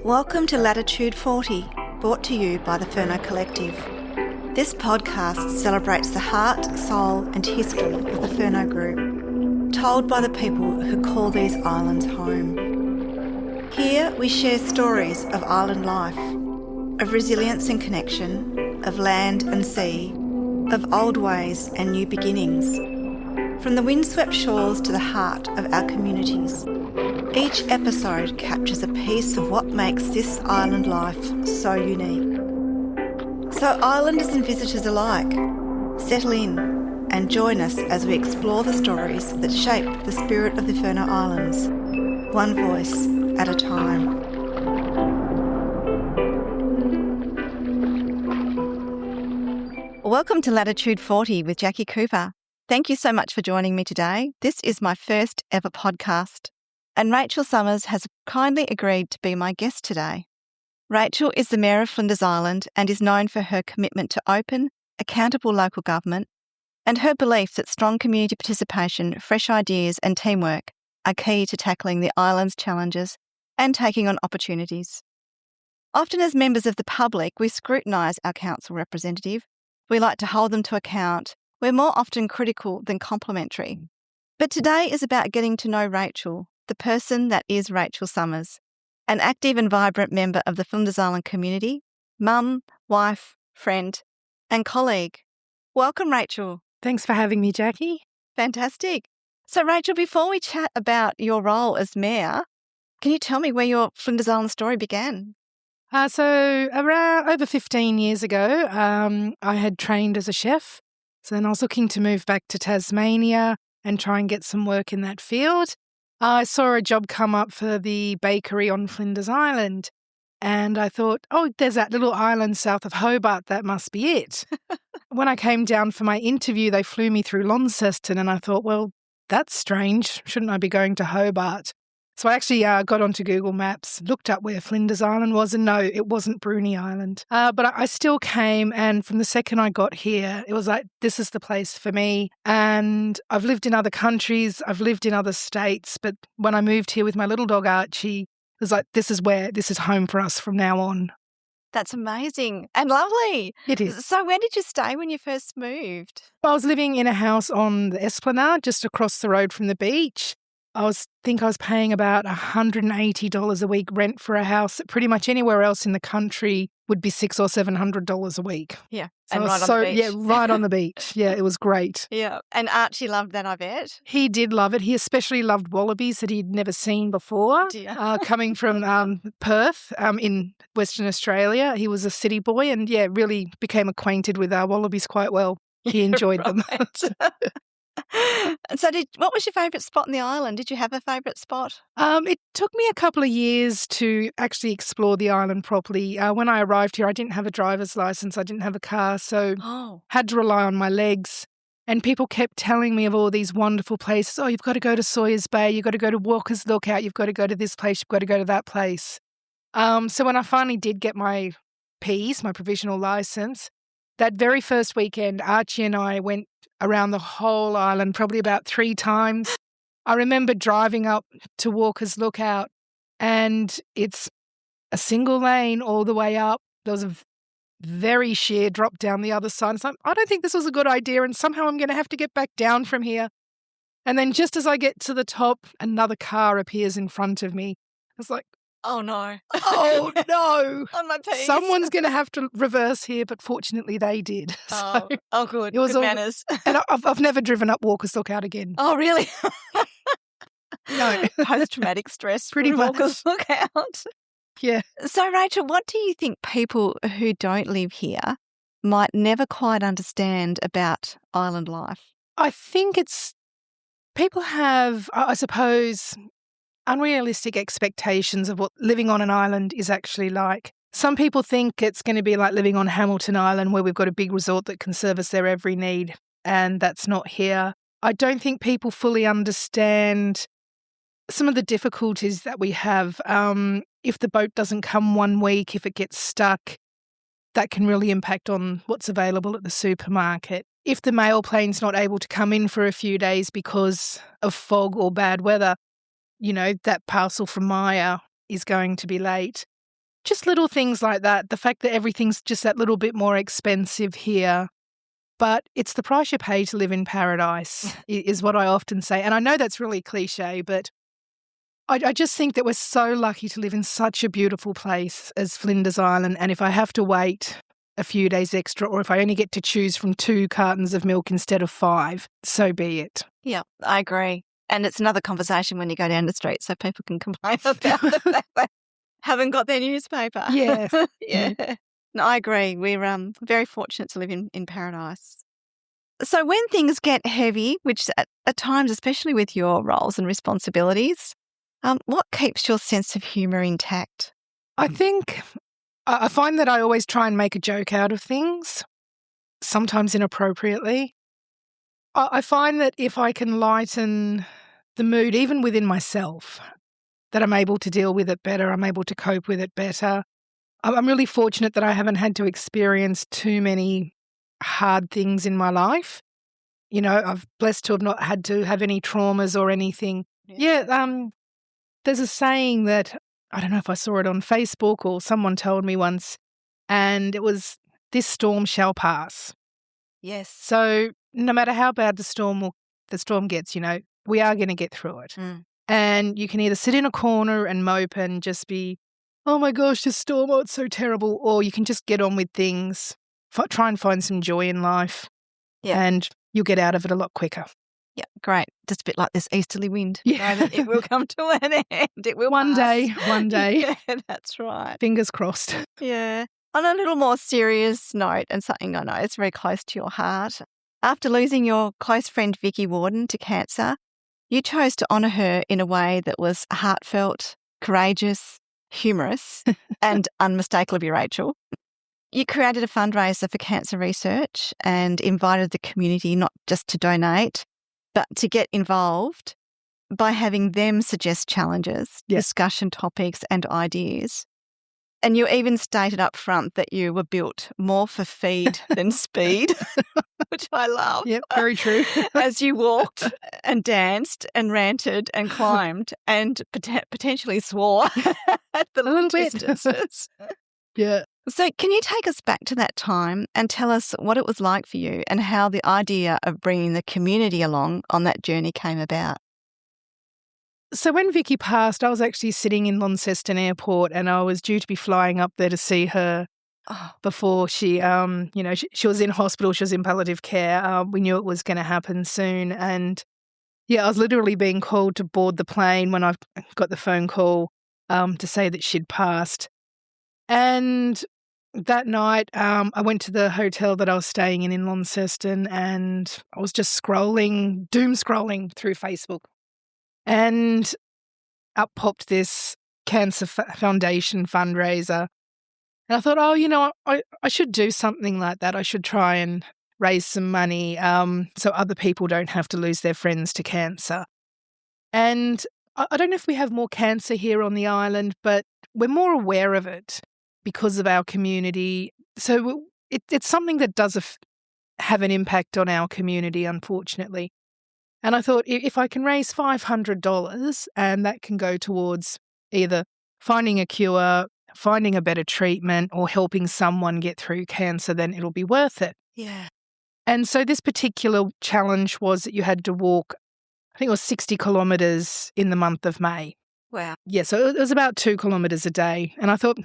Welcome to Latitude 40, brought to you by the Furno Collective. This podcast celebrates the heart, soul and history of the Furno Group, told by the people who call these islands home. Here we share stories of island life, of resilience and connection, of land and sea, of old ways and new beginnings, from the windswept shores to the heart of our communities. Each episode captures a piece of what makes this island life so unique. So islanders and visitors alike, settle in and join us as we explore the stories that shape the spirit of the Furno Islands, one voice at a time. Welcome to Latitude 40 with Jacqui Cooper. Thank you so much for joining me today. This is my first ever podcast, and Rachel Summers has kindly agreed to be my guest today. Rachel is the Mayor of Flinders Island and is known for her commitment to open, accountable local government and her belief that strong community participation, fresh ideas and teamwork are key to tackling the island's challenges and taking on opportunities. Often as members of the public, we scrutinise our council representative. We like to hold them to account. We're more often critical than complimentary. But today is about getting to know Rachel, the person that is Rachel Summers, an active and vibrant member of the Flinders Island community, mum, wife, friend and colleague. Welcome, Rachel. Thanks for having me, Jacqui. Fantastic. So, Rachel, before we chat about your role as Mayor, can you tell me where your Flinders Island story began? So around over 15 years ago, I had trained as a chef. So then I was looking to move back to Tasmania and try and get some work in that field. I saw a job come up for the bakery on Flinders Island, and I thought, oh, there's that little island south of Hobart, that must be it. When I came down for my interview, they flew me through Launceston, and I thought, well, that's strange. Shouldn't I be going to Hobart? So I actually got onto Google Maps, looked up where Flinders Island was, and no, it wasn't Bruny Island. But I still came, and from the second I got here, it was like, this is the place for me. And I've lived in other countries, I've lived in other states, but when I moved here with my little dog Archie, it was like, this is home for us from now on. That's amazing and lovely. It is. So where did you stay when you first moved? I was living in a house on the Esplanade, just across the road from the beach. I think I was paying about $180 a week rent for a house that pretty much anywhere else in the country would be $600 or $700 a week. Yeah, so and right on the beach. Yeah, right on the beach. Yeah, it was great. Yeah, and Archie loved that, I bet. He did love it. He especially loved wallabies that he'd never seen before. Coming from Perth in Western Australia, he was a city boy and, really became acquainted with wallabies quite well. He enjoyed them. And so what was your favourite spot on the island? Did you have a favourite spot? It took me a couple of years to actually explore the island properly. When I arrived here, I didn't have a driver's license. I didn't have a car, so had to rely on my legs. And people kept telling me of all these wonderful places. Oh, you've got to go to Sawyers Bay. You've got to go to Walker's Lookout. You've got to go to this place. You've got to go to that place. So when I finally did get my Ps, my provisional license, that very first weekend, Archie and I went around the whole island probably about 3 times. I remember driving up to Walker's Lookout and it's a single lane all the way up. There was a very sheer drop down the other side. It's like, I don't think this was a good idea and somehow I'm going to have to get back down from here. And then just as I get to the top, another car appears in front of me. It's like, oh no. Oh no. On my piece. Someone's going to have to reverse here, but fortunately they did. Oh good. It was good manners. And I've never driven up Walker's Lookout again. Oh really? No. Post-traumatic stress. Pretty much. Walker's Lookout. Yeah. So Rachel, what do you think people who don't live here might never quite understand about island life? I think people have, I suppose, unrealistic expectations of what living on an island is actually like. Some people think it's going to be like living on Hamilton Island where we've got a big resort that can service their every need, and that's not here. I don't think people fully understand some of the difficulties that we have. If the boat doesn't come one week, if it gets stuck, that can really impact on what's available at the supermarket. If the mail plane's not able to come in for a few days because of fog or bad weather, that parcel from Maya is going to be late. just little things like that. The fact that everything's just that little bit more expensive here. But it's the price you pay to live in paradise is what I often say. And I know that's really cliche, but I just think that we're so lucky to live in such a beautiful place as Flinders Island. And if I have to wait a few days extra, or if I only get to choose from 2 cartons of milk instead of 5, so be it. Yeah, I agree. And it's another conversation when you go down the street, so people can complain about the fact they haven't got their newspaper. Yeah. Yeah. No, I agree. We're very fortunate to live in paradise. So when things get heavy, which at times, especially with your roles and responsibilities, what keeps your sense of humour intact? I think I find that I always try and make a joke out of things, sometimes inappropriately. I find that if I can lighten the mood, even within myself, that I'm able to deal with it better, I'm able to cope with it better. I'm really fortunate that I haven't had to experience too many hard things in my life. You know, I've blessed to have not had to have any traumas or anything. Yeah, there's a saying that, I don't know if I saw it on Facebook or someone told me once, and it was, this storm shall pass. Yes. So no matter how bad the storm gets, you know, we are going to get through it. And you can either sit in a corner and mope and just be, oh my gosh, this storm, oh, it's so terrible, or you can just get on with things, try and find some joy in life, and you'll get out of it a lot quicker. Yeah, great. Just a bit like this easterly wind. Yeah. Know that it will come to an end. It will One pass. day. Yeah, that's right. Fingers crossed. Yeah. On a little more serious note, and something I know is very close to your heart, after losing your close friend Vicky Warden to cancer, you chose to honour her in a way that was heartfelt, courageous, humorous, and unmistakably Rachel. You created a fundraiser for cancer research and invited the community not just to donate, but to get involved by having them suggest challenges, discussion topics and ideas. And you even stated up front that you were built more for feed than speed, which I love. Yep, very true. As you walked and danced and ranted and climbed and potentially swore at the little distances. Yeah. So can you take us back to that time and tell us what it was like for you and how the idea of bringing the community along on that journey came about? So when Vicky passed, I was actually sitting in Launceston Airport and I was due to be flying up there to see her before she, she was in hospital, she was in palliative care. We knew it was going to happen soon. And I was literally being called to board the plane when I got the phone call to say that she'd passed. And that night, I went to the hotel that I was staying in Launceston and I was just doom scrolling through Facebook. And up popped this Cancer Foundation fundraiser. And I thought, I should do something like that. I should try and raise some money so other people don't have to lose their friends to cancer. And I don't know if we have more cancer here on the island, but we're more aware of it because of our community. So it's something that does have an impact on our community, unfortunately. And I thought, if I can raise $500 and that can go towards either finding a cure, finding a better treatment, or helping someone get through cancer, then it'll be worth it. Yeah. And so this particular challenge was that you had to walk, I think it was 60 kilometres in the month of May. Wow. Yeah, so it was about 2 kilometres a day. And I thought,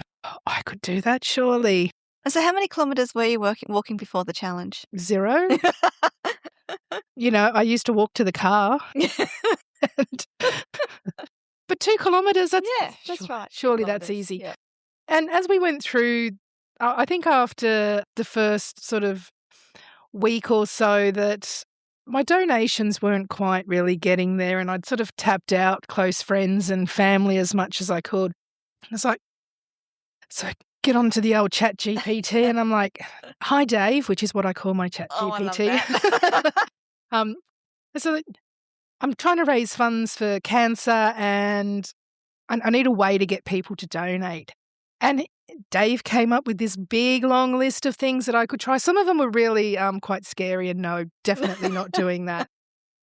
I could do that surely. And so how many kilometres were you walking before the challenge? 0. I used to walk to the car. But 2 kilometres, that's right. Surely that's easy. Yeah. And as we went through, I think after the first sort of week or so that my donations weren't quite really getting there and I'd sort of tapped out close friends and family as much as I could. I was like, so get onto the old chat GPT and I'm like, hi Dave, which is what I call my chat GPT. I love that. So I'm trying to raise funds for cancer and I need a way to get people to donate. And Dave came up with this big, long list of things that I could try. Some of them were really quite scary and no, definitely not doing that.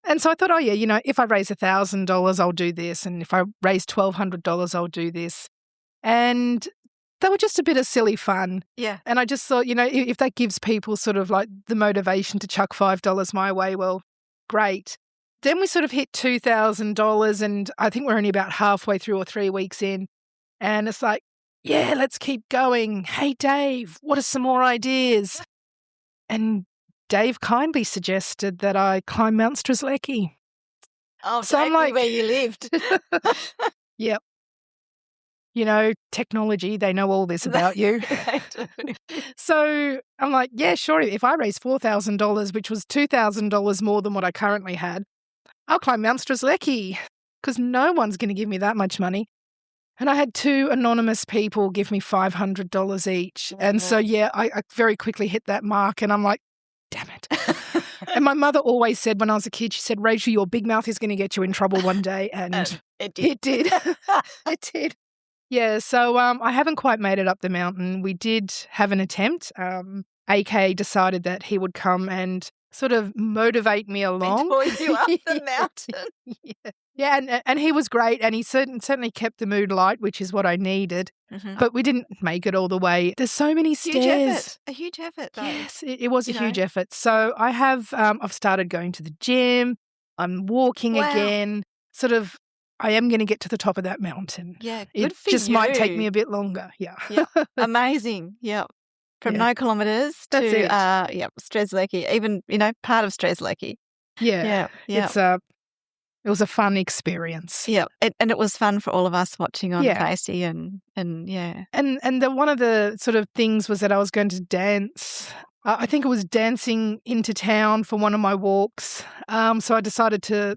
And so I thought, if I raise $1,000, I'll do this. And if I raise $1,200, I'll do this. And they were just a bit of silly fun. Yeah. And I just thought, if that gives people sort of like the motivation to chuck $5 my way, well, great. Then we sort of hit $2,000 and I think we're only about halfway through or 3 weeks in. And it's like, yeah, let's keep going. Hey, Dave, what are some more ideas? And Dave kindly suggested that I climb Mount Strzelecki. Oh, so I'm like, where you lived. Yep. Technology, they know all this about you. So I'm like, yeah, sure. If I raise $4,000, which was $2,000 more than what I currently had, I'll climb Mount Strzelecki because no one's going to give me that much money. And I had 2 anonymous people give me $500 each. And so, yeah, I very quickly hit that mark and I'm like, damn it. And my mother always said when I was a kid, she said, Rachel, your big mouth is going to get you in trouble one day. And it did. It did. It did. Yeah, so I haven't quite made it up the mountain. We did have an attempt. AK decided that he would come and sort of motivate me along. Mentor you up the mountain. Yeah, and he was great, and he certainly kept the mood light, which is what I needed. Mm-hmm. But we didn't make it all the way. There's so many stairs. A huge effort, though. Yes, it was a huge effort. So I have, I've started going to the gym. I'm walking again. Sort of, I am going to get to the top of that mountain. Yeah, good for you. It just might take me a bit longer. Yeah. Amazing. Yeah. From no kilometres to Strzelecki, even part of Strzelecki. Yeah. It was a fun experience. Yeah, and it was fun for all of us watching on Facey and yeah. And one of the sort of things was that I was going to dance. I think it was dancing into town for one of my walks. So I decided to.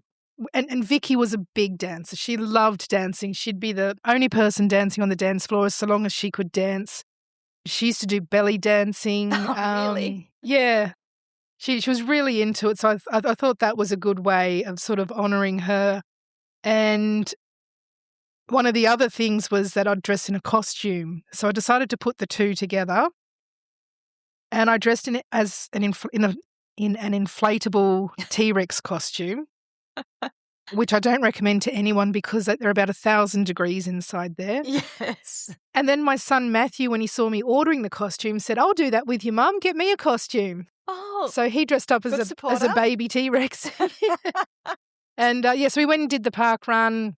And Vicky was a big dancer. She loved dancing. She'd be the only person dancing on the dance floor so long as she could dance. She used to do belly dancing. Oh, really? Yeah. She was really into it. So I thought that was a good way of sort of honouring her. And one of the other things was that I'd dress in a costume. So I decided to put the two together. And I dressed in it as in an inflatable T-Rex costume. Which I don't recommend to anyone because there are about 1,000 degrees inside there. Yes. And then my son Matthew, when he saw me ordering the costume, said, I'll do that with you, Mum. Get me a costume. Oh. So he dressed up as a baby T-Rex. And, so we went and did the park run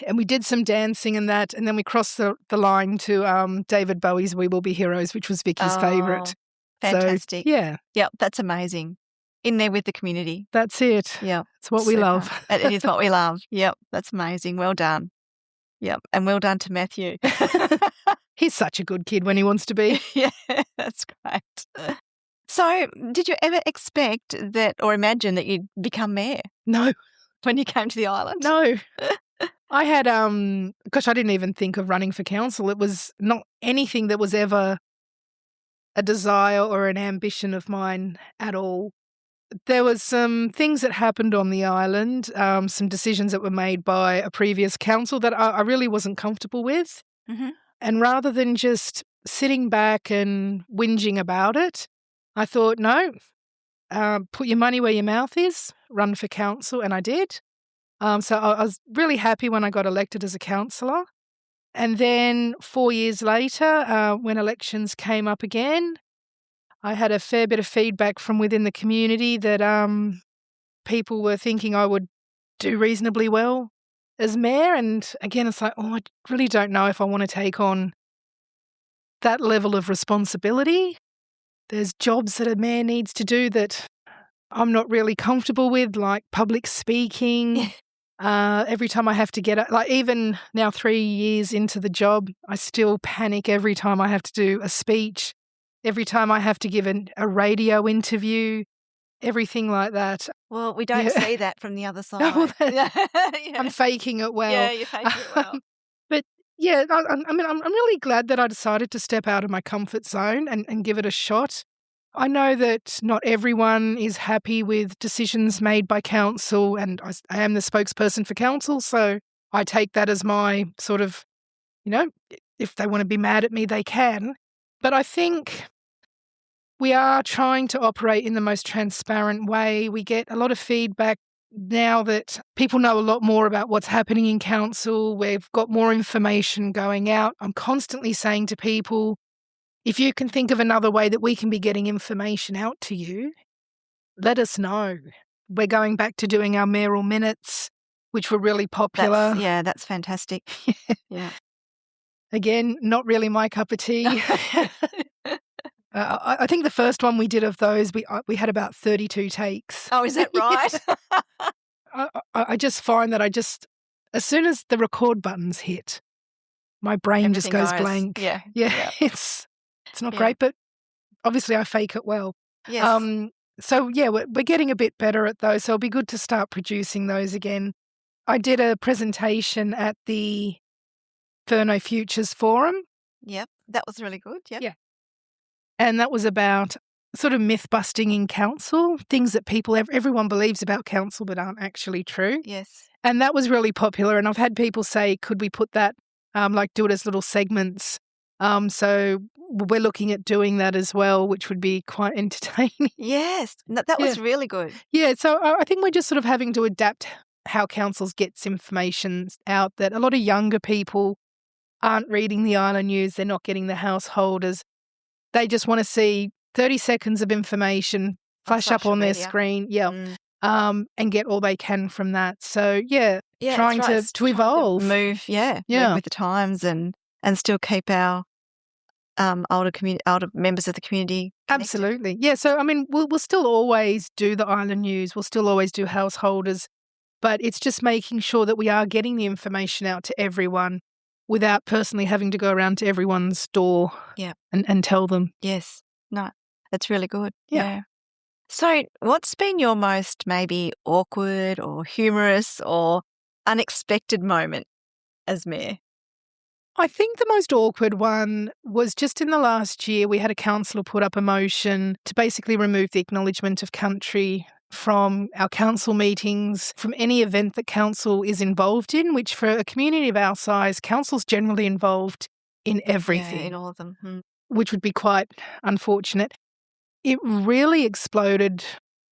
and we did some dancing and that. And then we crossed the line to David Bowie's We Will Be Heroes, which was Vicky's favourite. Fantastic. So, yeah. Yeah, that's amazing. In there with the community. That's it. Yeah. It's what we love. It is what we love. Yep. That's amazing. Well done. Yep. And well done to Matthew. He's such a good kid when he wants to be. Yeah, that's great. So did you ever expect that or imagine that you'd become mayor? No. When you came to the island? No. I had, gosh, I didn't even think of running for council. It was not anything that was ever a desire or an ambition of mine at all. There was some things that happened on the island, some decisions that were made by a previous council that I really wasn't comfortable with. Mm-hmm. And rather than just sitting back and whinging about it, I thought, no, put your money where your mouth is, run for council, and I did. So I was really happy when I got elected as a councillor. And then 4 years later, when elections came up again, I had a fair bit of feedback from within the community that people were thinking I would do reasonably well as mayor. And again, it's like, I really don't know if I want to take on that level of responsibility. There's jobs that a mayor needs to do that I'm not really comfortable with, like public speaking. Every time I have to get like even now 3 years into the job, I still panic every time I have to do a speech. Every time I have to give a radio interview, everything like that. Well, we don't see that from the other side. No, I'm faking it well. Yeah, you're faking it well. But yeah, I'm really glad that I decided to step out of my comfort zone and give it a shot. I know that not everyone is happy with decisions made by council, and I am the spokesperson for council, so I take that as my sort of, if they want to be mad at me, they can. But I think we are trying to operate in the most transparent way. We get a lot of feedback now that people know a lot more about what's happening in council, we've got more information going out. I'm constantly saying to people, if you can think of another way that we can be getting information out to you, let us know. We're going back to doing our mayoral minutes, which were really popular. That's fantastic. Yeah. Again, not really my cup of tea. I think the first one we did of those, we had about 32 takes. Oh, is that right? I just find that as soon as the record buttons hit, my brain just goes blank. Yeah. It's not great, but obviously I fake it well. Yes. So, we're getting a bit better at those, so it'll be good to start producing those again. I did a presentation at the Furno Futures Forum. Yep, that was really good. Yep. Yeah. And that was about sort of myth-busting in council, things that everyone believes about council but aren't actually true. Yes. And that was really popular, and I've had people say, could we put that, do it as little segments? So we're looking at doing that as well, which would be quite entertaining. Yes, that was really good. Yeah, so I think we're just sort of having to adapt how councils gets information out, that a lot of younger people aren't reading the island news, they're not getting the householders. They just want to see 30 seconds of information flash up on their screen, and get all they can from that. So, trying to evolve. Move with the times and still keep our older members of the community connected. Absolutely. Yeah, so, I mean, we'll still always do the island news. We'll still always do householders. But it's just making sure that we are getting the information out to everyone without personally having to go around to everyone's door and tell them. Yes. No, that's really good. Yeah. So what's been your most maybe awkward or humorous or unexpected moment as mayor? I think the most awkward one was just in the last year. We had a councillor put up a motion to basically remove the acknowledgement of country from our council meetings, from any event that council is involved in, which for a community of our size, council's generally involved in everything. Yeah, in all of them. Which would be quite unfortunate. It really exploded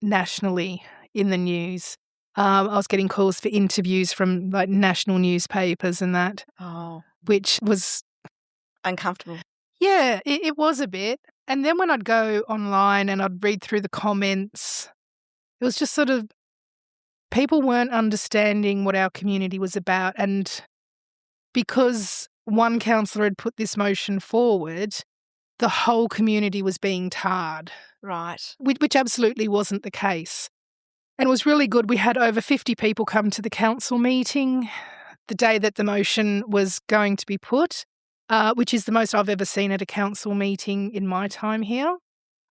nationally in the news. I was getting calls for interviews from national newspapers and that. Oh. Which was uncomfortable. Yeah, it was a bit. And then when I'd go online and I'd read through the comments, it was just sort of people weren't understanding what our community was about. And because one councillor had put this motion forward, the whole community was being tarred. Right. Which absolutely wasn't the case. And it was really good. We had over 50 people come to the council meeting the day that the motion was going to be put, which is the most I've ever seen at a council meeting in my time here.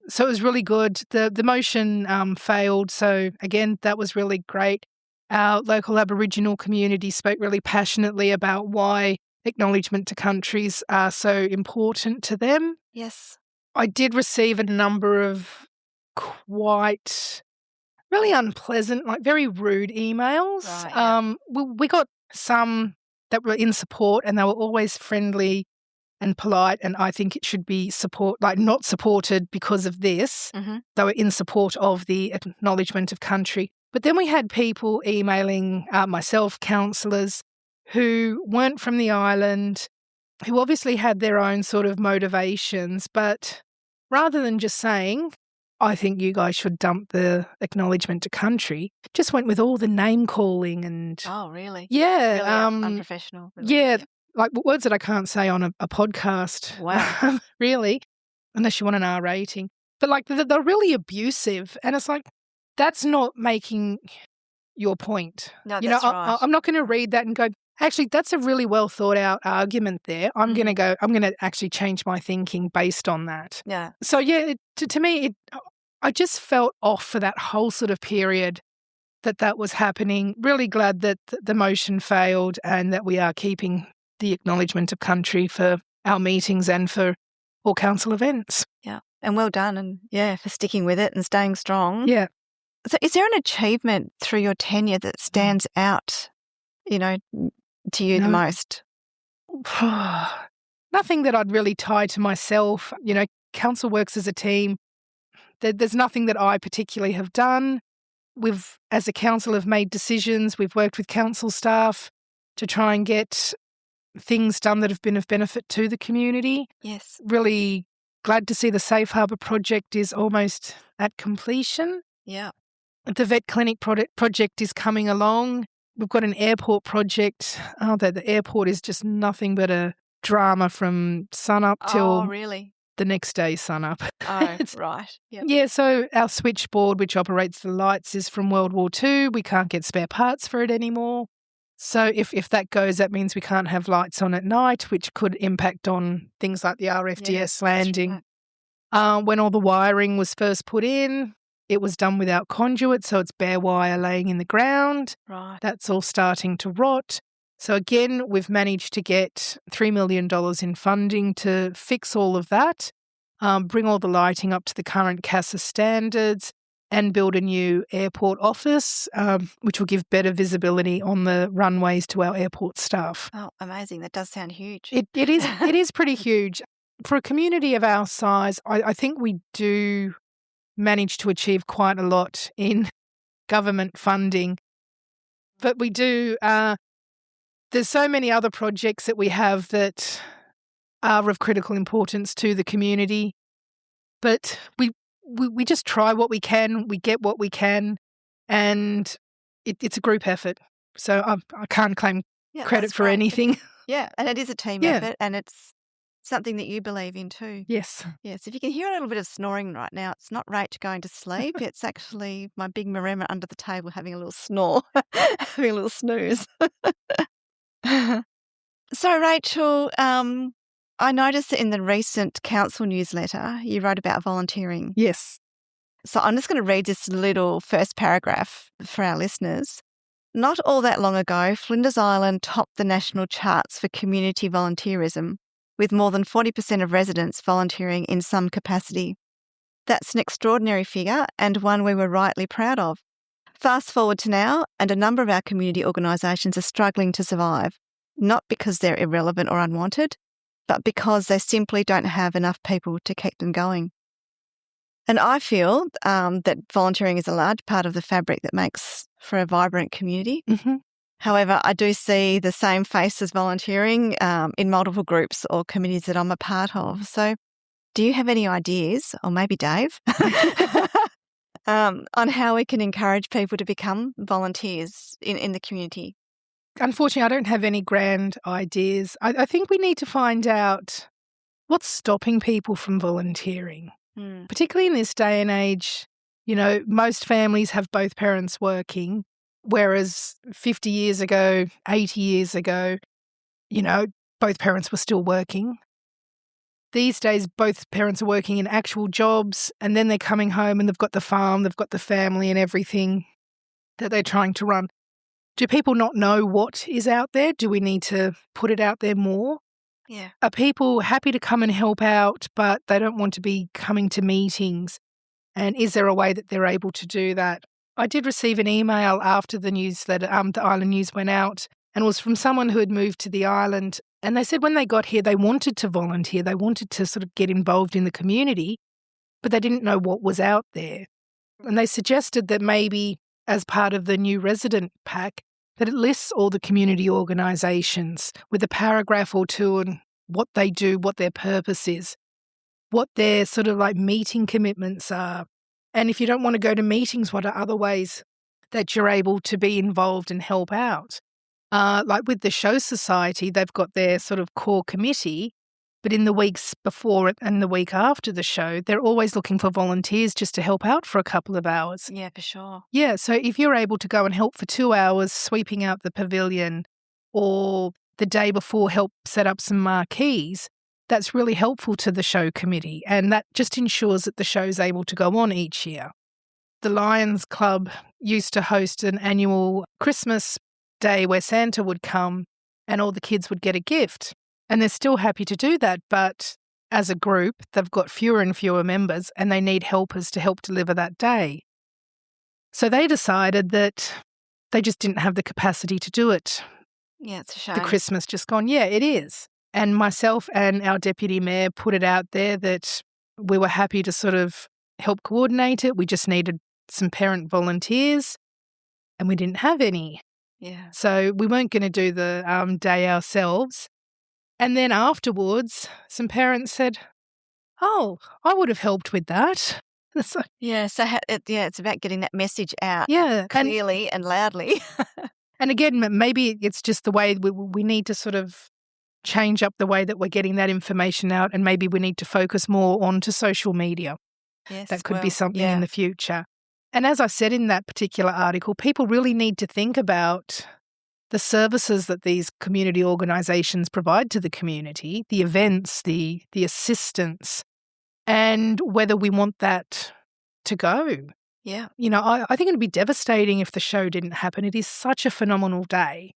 So it was really good. The motion failed. So again, that was really great. Our local Aboriginal community spoke really passionately about why acknowledgement to countries are so important to them. Yes. I did receive a number of quite really unpleasant, very rude emails. Right, we got some that were in support, and they were always friendly and polite, and I think it should be not supported because of this. Mm-hmm. They were in support of the acknowledgement of country. But then we had people emailing myself, councillors, who weren't from the island, who obviously had their own sort of motivations, but rather than just saying, I think you guys should dump the acknowledgement to country, just went with all the name calling and... Oh, really? Yeah. Really unprofessional. Really. Yeah, like words that I can't say on a podcast. Wow. Really, unless you want an R rating. But they're really abusive, and it's like, that's not making your point. No, that's right. I'm not going to read that and go, actually, that's a really well thought out argument there. I'm going to actually change my thinking based on that. Yeah. So yeah, to me, I just felt off for that whole sort of period that was happening. Really glad that the motion failed and that we are keeping the acknowledgement of country for our meetings and for all council events. Yeah. And well done, and for sticking with it and staying strong. Yeah. So is there an achievement through your tenure that stands out, to you the most? Nothing that I'd really tie to myself. Council works as a team. There's nothing that I particularly have done. we've, as a council, have made decisions. We've worked with council staff to try and get things done that have been of benefit to the community. Yes. Really glad to see the Safe Harbour project is almost at completion. Yeah. The vet clinic project is coming along. We've got an airport project. The airport is just nothing but a drama from sunup till the next day sunup. Oh, right. Yep. Yeah, so our switchboard, which operates the lights, is from World War II. We can't get spare parts for it anymore. So if that goes, that means we can't have lights on at night, which could impact on things like the RFDS landing. Right. When all the wiring was first put in, it was done without conduit, so it's bare wire laying in the ground. Right. That's all starting to rot. So again, we've managed to get $3 million in funding to fix all of that, bring all the lighting up to the current CASA standards, and build a new airport office, which will give better visibility on the runways to our airport staff. Oh, amazing. That does sound huge. It is pretty huge. For a community of our size, I think we do manage to achieve quite a lot in government funding. But we do, there's so many other projects that we have that are of critical importance to the community. But we just try what we can, we get what we can, and it's a group effort. So I can't claim credit for anything. Yeah, and it is a team effort, and it's something that you believe in too. Yes. Yes, if you can hear a little bit of snoring right now, it's not Rach going to sleep. It's actually my big maremma under the table having a little snore, having a little snooze. So, Rachel, I noticed that in the recent council newsletter, you wrote about volunteering. Yes. So I'm just going to read this little first paragraph for our listeners. Not all that long ago, Flinders Island topped the national charts for community volunteerism, with more than 40% of residents volunteering in some capacity. That's an extraordinary figure and one we were rightly proud of. Fast forward to now, and a number of our community organisations are struggling to survive, not because they're irrelevant or unwanted, but because they simply don't have enough people to keep them going. And I feel that volunteering is a large part of the fabric that makes for a vibrant community. Mm-hmm. However, I do see the same faces volunteering in multiple groups or committees that I'm a part of. So do you have any ideas, or maybe Dave, on how we can encourage people to become volunteers in the community? Unfortunately, I don't have any grand ideas. I think we need to find out what's stopping people from volunteering, particularly in this day and age. You know, most families have both parents working, whereas 50 years ago, 80 years ago, you know, both parents were still working. These days, both parents are working in actual jobs, and then they're coming home and they've got the farm, they've got the family and everything that they're trying to run. Do people not know what is out there? Do we need to put it out there more? Yeah. Are people happy to come and help out, but they don't want to be coming to meetings? And is there a way that they're able to do that? I did receive an email after the newsletter, the Island News went out, and it was from someone who had moved to the island. And they said when they got here, they wanted to volunteer. They wanted to sort of get involved in the community, but they didn't know what was out there. And they suggested that maybe as part of the new resident pack, that it lists all the community organisations with a paragraph or two on what they do, what their purpose is, what their sort of like meeting commitments are. And if you don't want to go to meetings, what are other ways that you're able to be involved and help out? Like with the Show Society, they've got their sort of core committee, but in the weeks before it and the week after the show, they're always looking for volunteers just to help out for a couple of hours. Yeah, for sure. Yeah, so if you're able to go and help for 2 hours sweeping out the pavilion, or the day before help set up some marquees, that's really helpful to the show committee, and that just ensures that the show's able to go on each year. The Lions Club used to host an annual Christmas day where Santa would come and all the kids would get a gift. And they're still happy to do that, but as a group, they've got fewer and fewer members and they need helpers to help deliver that day. So they decided that they just didn't have the capacity to do it. Yeah, it's a shame. The Christmas just gone, yeah, it is. And myself and our deputy mayor put it out there that we were happy to sort of help coordinate it. We just needed some parent volunteers, and we didn't have any. Yeah. So we weren't going to do the day ourselves. And then afterwards, some parents said, "Oh, I would have helped with that." So, Yeah. So it's about getting that message out yeah, clearly and loudly. and again, maybe it's just the way we need to sort of change up the way that we're getting that information out, and maybe we need to focus more onto social media. Yes, That could be something in the future. And as I said in that particular article, people really need to think about the services that these community organisations provide to the community, the events, the assistance, and whether we want that to go. Yeah. You know, I think it'd be devastating if the show didn't happen. It is such a phenomenal day.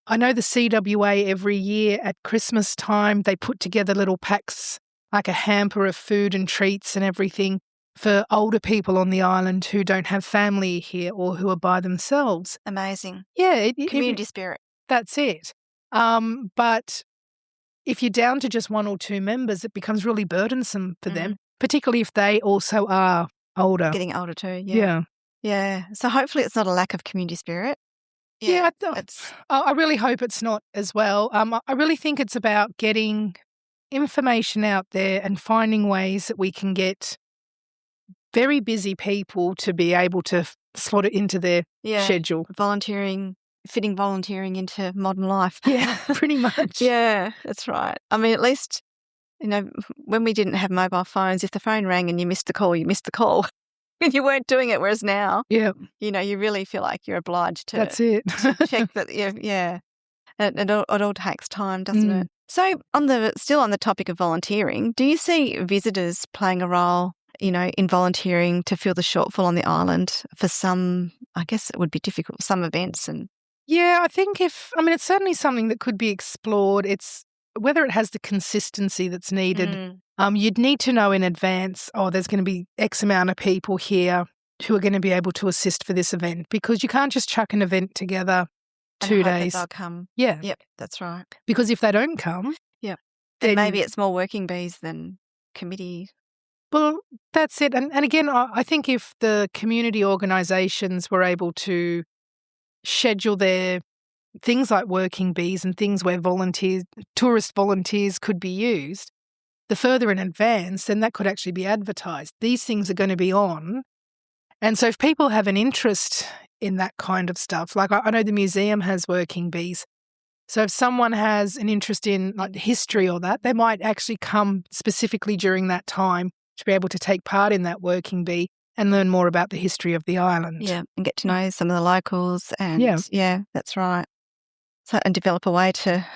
I know the CWA every year at Christmas time, they put together little packs, like a hamper of food and treats and everything for older people on the island who don't have family here or who are by themselves. Amazing. Yeah. Community spirit. That's it. But if you're down to just one or two members, it becomes really burdensome for them, particularly if they also are older. Getting older too, yeah. Yeah. So hopefully it's not a lack of community spirit. Yeah, I really hope it's not as well. I really think it's about getting information out there and finding ways that we can get very busy people to be able to slot it into their schedule. Fitting volunteering into modern life. Yeah, pretty much. Yeah, that's right. I mean, at least, you know, when we didn't have mobile phones, if the phone rang and you missed the call, you missed the call. And you weren't doing it, whereas now, you know, you really feel like you're obliged to, to check that, it all takes time, doesn't it? So still on the topic of volunteering, do you see visitors playing a role, you know, in volunteering to fill the shortfall on the island for some, I guess it would be difficult, some events? And yeah, I think it's certainly something that could be explored. It's whether it has the consistency that's needed. You'd need to know in advance, there's going to be X amount of people here who are going to be able to assist for this event, because you can't just chuck an event together 2 days. They'll come. Yeah. Yep, that's right. Because if they don't come, then maybe it's more working bees than committee. Well, that's it. And again, I think if the community organisations were able to schedule their things like working bees and things where tourist volunteers could be used, the further in advance, then that could actually be advertised. These things are going to be on. And so if people have an interest in that kind of stuff, like I know the museum has working bees. So if someone has an interest in like history or that, they might actually come specifically during that time to be able to take part in that working bee and learn more about the history of the island. Yeah, and get to know some of the locals and that's right. So and develop a way to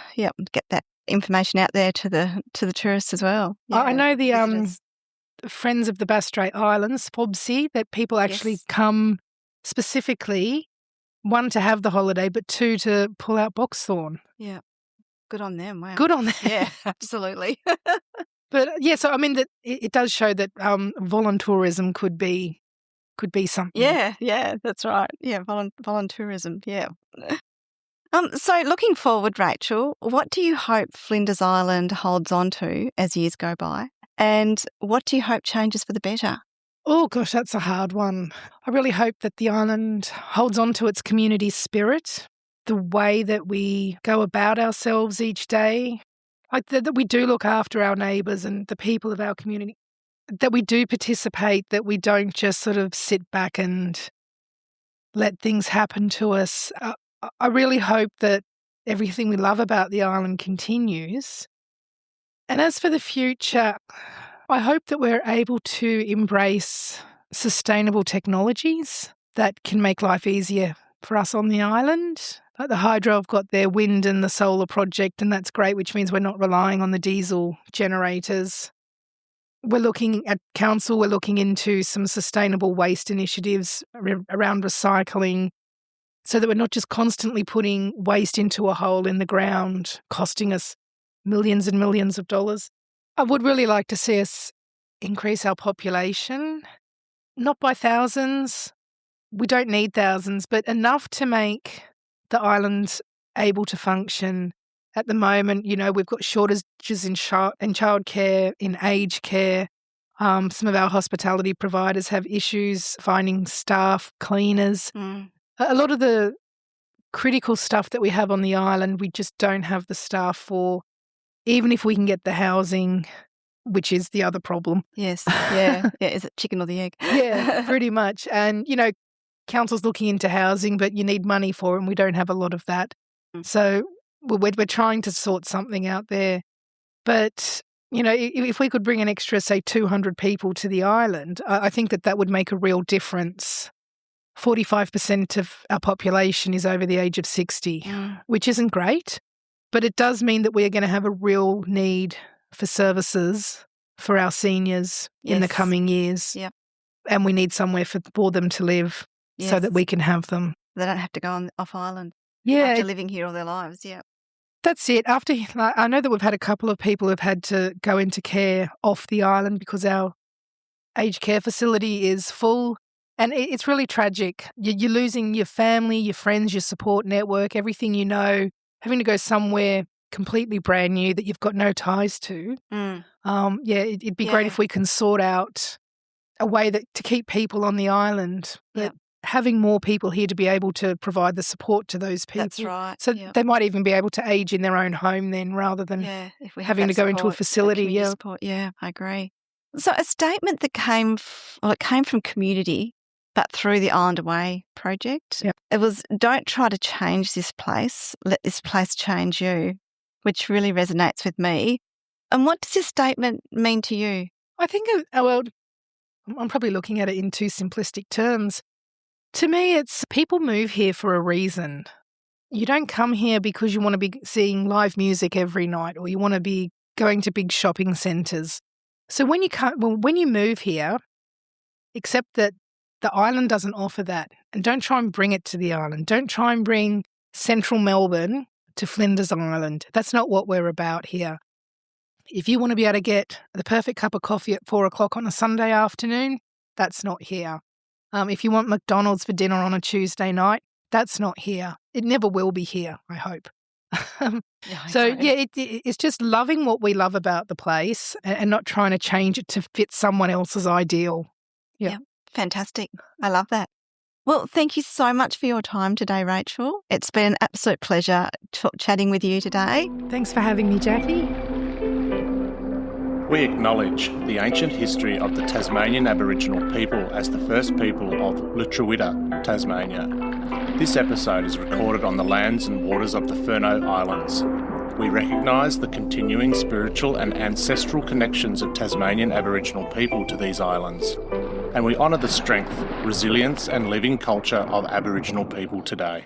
get that information out there to the tourists as well. Yeah, I know the Friends of the Bass Strait Islands, FOBSI, that people actually come specifically, one, to have the holiday, but two, to pull out boxthorn. Yeah. Good on them. Wow. Good on them. Yeah, absolutely. But so I mean that it does show that voluntourism could be something. Yeah, that's right. Yeah, voluntourism. Yeah. So looking forward, Rachel, what do you hope Flinders Island holds on to as years go by? And what do you hope changes for the better? Oh, gosh, that's a hard one. I really hope that the island holds on to its community spirit, the way that we go about ourselves each day, like that we do look after our neighbours and the people of our community, that we do participate, that we don't just sort of sit back and let things happen to us. I really hope that everything we love about the island continues. And as for the future, I hope that we're able to embrace sustainable technologies that can make life easier for us on the island. Like the hydro have got their wind and the solar project, and that's great, which means we're not relying on the diesel generators. We're looking at council, we're looking into some sustainable waste initiatives around recycling, so that we're not just constantly putting waste into a hole in the ground, costing us millions and millions of dollars. I would really like to see us increase our population, not by thousands. We don't need thousands, but enough to make the island able to function. At the moment, we've got shortages in childcare, in aged care. Some of our hospitality providers have issues finding staff, cleaners. A lot of the critical stuff that we have on the island, we just don't have the staff for, even if we can get the housing, which is the other problem. Yes, yeah. Is it chicken or the egg? Yeah, pretty much. And, council's looking into housing, but you need money for it, and we don't have a lot of that. So we're trying to sort something out there. But, if we could bring an extra, say, 200 people to the island, I think that would make a real difference. 45% of our population is over the age of 60, which isn't great, but it does mean that we are going to have a real need for services for our seniors in the coming years. Yep. And we need somewhere for them to live so that we can have them. They don't have to go off island after living here all their lives, That's it. I know that we've had a couple of people who've had to go into care off the island because our aged care facility is full, and it's really tragic. You're losing your family, your friends, your support network, everything you know, having to go somewhere completely brand new that you've got no ties to. It'd be great if we can sort out a way to keep people on the island. But having more people here to be able to provide the support to those people. That's right. So they might even be able to age in their own home then rather than if we having to go into a facility. Support. Yeah, I agree. So a statement that came from community, but through the Island Away project. It was, don't try to change this place, let this place change you, which really resonates with me. And what does this statement mean to you? I think, I'm probably looking at it in too simplistic terms. To me, it's people move here for a reason. You don't come here because you want to be seeing live music every night or you want to be going to big shopping centres. So when you move here, accept that the island doesn't offer that, and don't try and bring it to the island. Don't try and bring central Melbourne to Flinders Island. That's not what we're about here. If you want to be able to get the perfect cup of coffee at 4:00 on a Sunday afternoon, that's not here. If you want McDonald's for dinner on a Tuesday night, that's not here. It never will be here, I hope. It's just loving what we love about the place and not trying to change it to fit someone else's ideal. Yeah, fantastic. I love that. Well, thank you so much for your time today, Rachel. It's been an absolute pleasure chatting with you today. Thanks for having me, Jacqui. We acknowledge the ancient history of the Tasmanian Aboriginal people as the first people of Latitude, Tasmania. This episode is recorded on the lands and waters of the Furneaux Islands. We recognise the continuing spiritual and ancestral connections of Tasmanian Aboriginal people to these islands, and we honour the strength, resilience and living culture of Aboriginal people today.